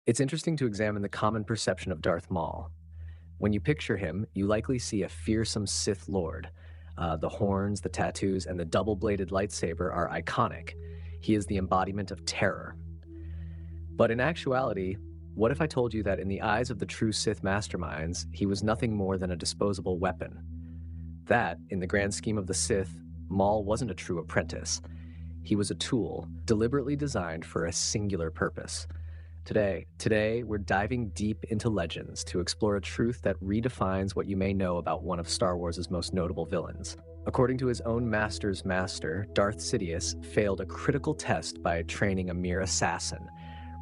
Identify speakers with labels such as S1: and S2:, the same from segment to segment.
S1: It's interesting to examine the common perception of Darth Maul. When you picture him, you likely see a fearsome Sith Lord. The horns, the tattoos, and the double-bladed lightsaber are iconic. He is the embodiment of terror. But in actuality, what if I told you that in the eyes of the true Sith masterminds, he was nothing more than a disposable weapon? That, in the grand scheme of the Sith, Maul wasn't a true apprentice. He was a tool, deliberately designed for a singular purpose. Today, we're diving deep into Legends to explore a truth that redefines what you may know about one of Star Wars' most notable villains. According to his own master's master, Darth Sidious failed a critical test by training a mere assassin,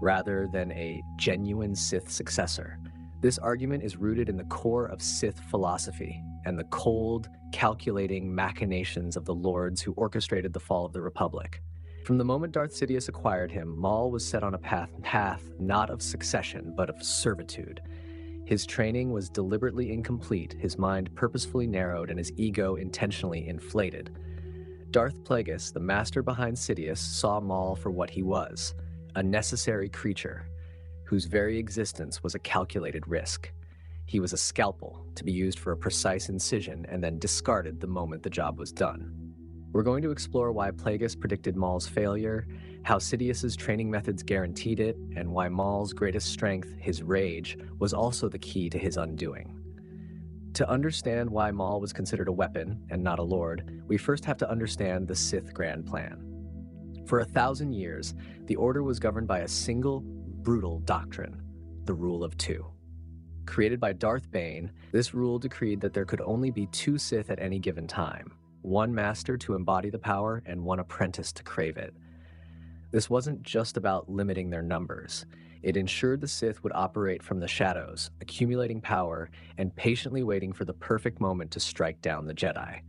S1: rather than a genuine Sith successor. This argument is rooted in the core of Sith philosophy and the cold, calculating machinations of the lords who orchestrated the fall of the Republic. From the moment Darth Sidious acquired him, Maul was set on a path not of succession, but of servitude. His training was deliberately incomplete, his mind purposefully narrowed, and his ego intentionally inflated. Darth Plagueis, the master behind Sidious, saw Maul for what he was, a necessary creature, whose very existence was a calculated risk. He was a scalpel, to be used for a precise incision and then discarded the moment the job was done. We're going to explore why Plagueis predicted Maul's failure, how Sidious's training methods guaranteed it, and why Maul's greatest strength, his rage, was also the key to his undoing. To understand why Maul was considered a weapon and not a lord, we first have to understand the Sith Grand Plan. For 1,000 years, the Order was governed by a single, brutal doctrine, the Rule of Two. Created by Darth Bane, this rule decreed that there could only be two Sith at any given time, one master to embody the power and one apprentice to crave it. This wasn't just about limiting their numbers. It ensured the Sith would operate from the shadows, accumulating power and patiently waiting for the perfect moment to strike down the Jedi.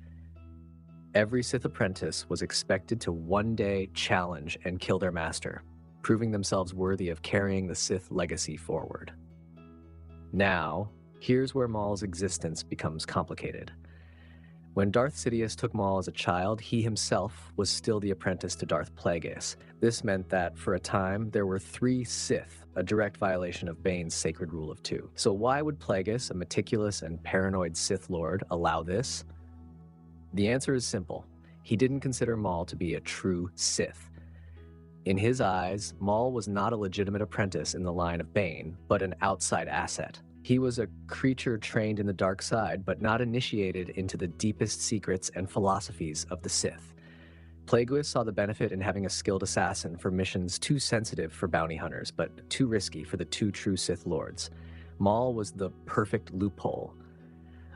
S1: Every Sith apprentice was expected to one day challenge and kill their master, proving themselves worthy of carrying the Sith legacy forward. Now, here's where Maul's existence becomes complicated. When Darth Sidious took Maul as a child, he himself was still the apprentice to Darth Plagueis. This meant that, for a time, there were 3 Sith, a direct violation of Bane's sacred rule of 2. So why would Plagueis, a meticulous and paranoid Sith Lord, allow this? The answer is simple. He didn't consider Maul to be a true Sith. In his eyes, Maul was not a legitimate apprentice in the line of Bane, but an outside asset. He was a creature trained in the dark side, but not initiated into the deepest secrets and philosophies of the Sith. Plagueis saw the benefit in having a skilled assassin for missions too sensitive for bounty hunters, but too risky for the 2 true Sith Lords. Maul was the perfect loophole,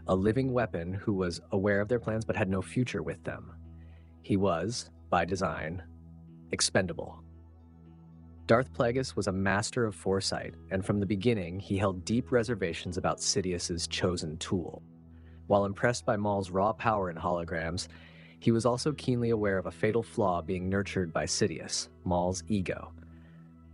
S1: a living weapon who was aware of their plans but had no future with them. He was, by design, expendable. Darth Plagueis was a master of foresight, and from the beginning, he held deep reservations about Sidious's chosen tool. While impressed by Maul's raw power and holograms, he was also keenly aware of a fatal flaw being nurtured by Sidious, Maul's ego.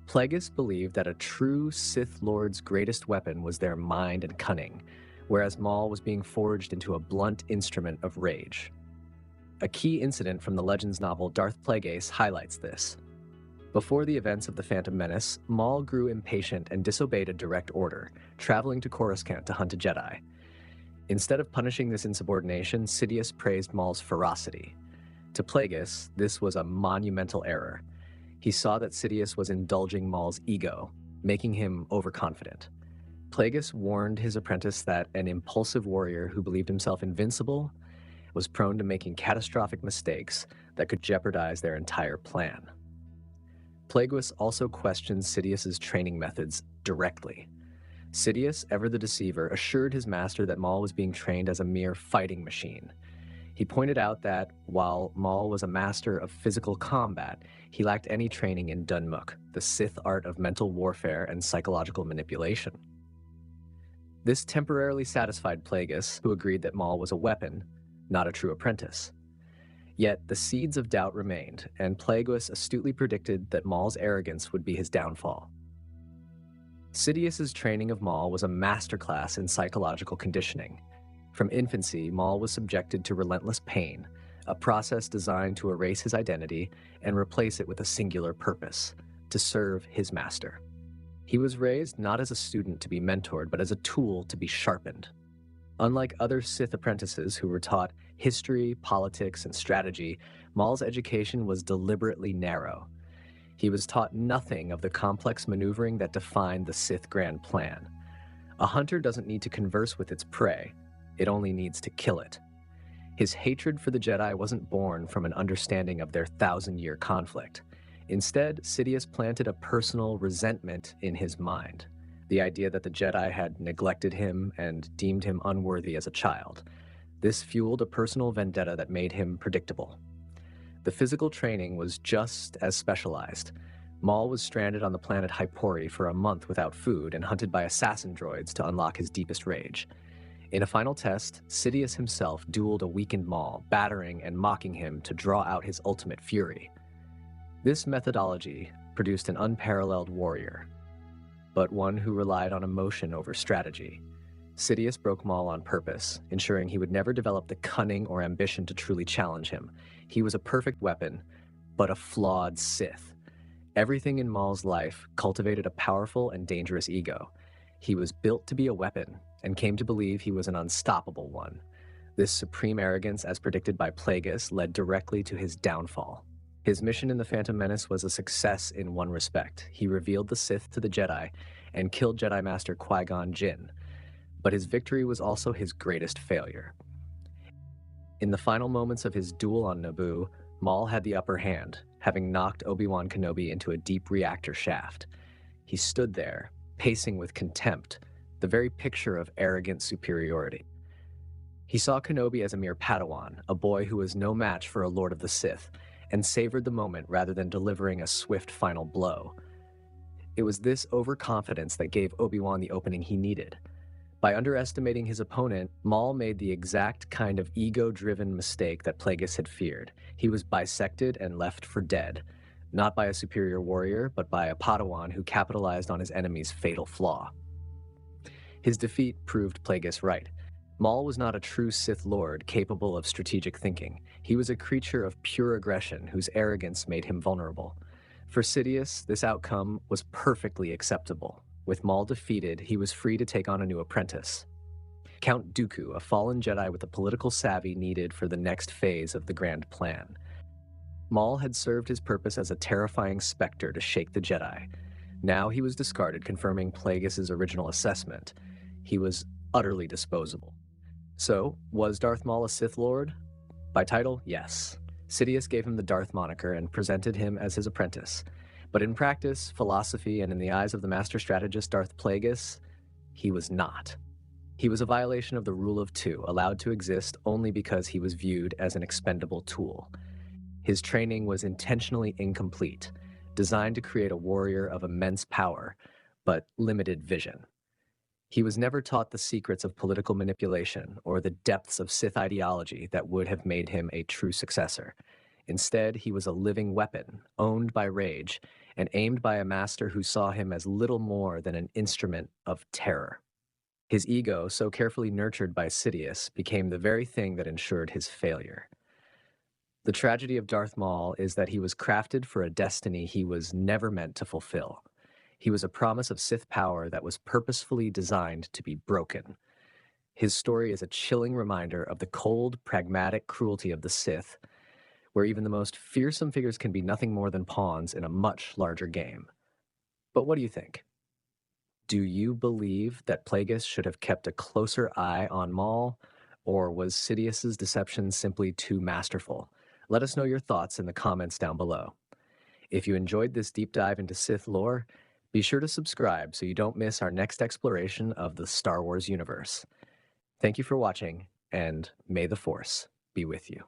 S1: Plagueis believed that a true Sith Lord's greatest weapon was their mind and cunning, whereas Maul was being forged into a blunt instrument of rage. A key incident from the Legends novel Darth Plagueis highlights this. Before the events of the Phantom Menace, Maul grew impatient and disobeyed a direct order, traveling to Coruscant to hunt a Jedi. Instead of punishing this insubordination, Sidious praised Maul's ferocity. To Plagueis, this was a monumental error. He saw that Sidious was indulging Maul's ego, making him overconfident. Plagueis warned his apprentice that an impulsive warrior who believed himself invincible was prone to making catastrophic mistakes that could jeopardize their entire plan. Plagueis also questioned Sidious's training methods directly. Sidious, ever the deceiver, assured his master that Maul was being trained as a mere fighting machine. He pointed out that, while Maul was a master of physical combat, he lacked any training in Dunmuk, the Sith art of mental warfare and psychological manipulation. This temporarily satisfied Plagueis, who agreed that Maul was a weapon, not a true apprentice. Yet the seeds of doubt remained, and Plagueis astutely predicted that Maul's arrogance would be his downfall. Sidious's training of Maul was a masterclass in psychological conditioning. From infancy, Maul was subjected to relentless pain, a process designed to erase his identity and replace it with a singular purpose: to serve his master. He was raised not as a student to be mentored, but as a tool to be sharpened. Unlike other Sith apprentices who were taught history, politics, and strategy, Maul's education was deliberately narrow. He was taught nothing of the complex maneuvering that defined the Sith Grand Plan. A hunter doesn't need to converse with its prey, it only needs to kill it. His hatred for the Jedi wasn't born from an understanding of their thousand-year conflict. Instead, Sidious planted a personal resentment in his mind. The idea that the Jedi had neglected him and deemed him unworthy as a child. This fueled a personal vendetta that made him predictable. The physical training was just as specialized. Maul was stranded on the planet Hypori for a month without food and hunted by assassin droids to unlock his deepest rage. In a final test, Sidious himself dueled a weakened Maul, battering and mocking him to draw out his ultimate fury. This methodology produced an unparalleled warrior, but one who relied on emotion over strategy. Sidious broke Maul on purpose, ensuring he would never develop the cunning or ambition to truly challenge him. He was a perfect weapon, but a flawed Sith. Everything in Maul's life cultivated a powerful and dangerous ego. He was built to be a weapon, and came to believe he was an unstoppable one. This supreme arrogance, as predicted by Plagueis, led directly to his downfall. His mission in the Phantom Menace was a success in one respect. He revealed the Sith to the Jedi and killed Jedi Master Qui-Gon Jinn. But his victory was also his greatest failure. In the final moments of his duel on Naboo, Maul had the upper hand, having knocked Obi-Wan Kenobi into a deep reactor shaft. He stood there, pacing with contempt, the very picture of arrogant superiority. He saw Kenobi as a mere Padawan, a boy who was no match for a Lord of the Sith, and savored the moment rather than delivering a swift final blow. It was this overconfidence that gave Obi-Wan the opening he needed. By underestimating his opponent, Maul made the exact kind of ego-driven mistake that Plagueis had feared. He was bisected and left for dead, not by a superior warrior, but by a Padawan who capitalized on his enemy's fatal flaw. His defeat proved Plagueis right. Maul was not a true Sith Lord capable of strategic thinking. He was a creature of pure aggression whose arrogance made him vulnerable. For Sidious, this outcome was perfectly acceptable. With Maul defeated, he was free to take on a new apprentice. Count Dooku, a fallen Jedi with the political savvy needed for the next phase of the Grand Plan. Maul had served his purpose as a terrifying specter to shake the Jedi. Now he was discarded, confirming Plagueis' original assessment. He was utterly disposable. So, was Darth Maul a Sith Lord? By title, yes. Sidious gave him the Darth moniker and presented him as his apprentice. But in practice, philosophy, and in the eyes of the master strategist Darth Plagueis, he was not. He was a violation of the rule of two, allowed to exist only because he was viewed as an expendable tool. His training was intentionally incomplete, designed to create a warrior of immense power, but limited vision. He was never taught the secrets of political manipulation or the depths of Sith ideology that would have made him a true successor. Instead, he was a living weapon, owned by rage, and aimed by a master who saw him as little more than an instrument of terror. His ego, so carefully nurtured by Sidious, became the very thing that ensured his failure. The tragedy of Darth Maul is that he was crafted for a destiny he was never meant to fulfill. He was a promise of Sith power that was purposefully designed to be broken. His story is a chilling reminder of the cold, pragmatic cruelty of the Sith, where even the most fearsome figures can be nothing more than pawns in a much larger game. But what do you think? Do you believe that Plagueis should have kept a closer eye on Maul, or was Sidious's deception simply too masterful? Let us know your thoughts in the comments down below. If you enjoyed this deep dive into Sith lore, be sure to subscribe so you don't miss our next exploration of the Star Wars universe. Thank you for watching, and may the Force be with you.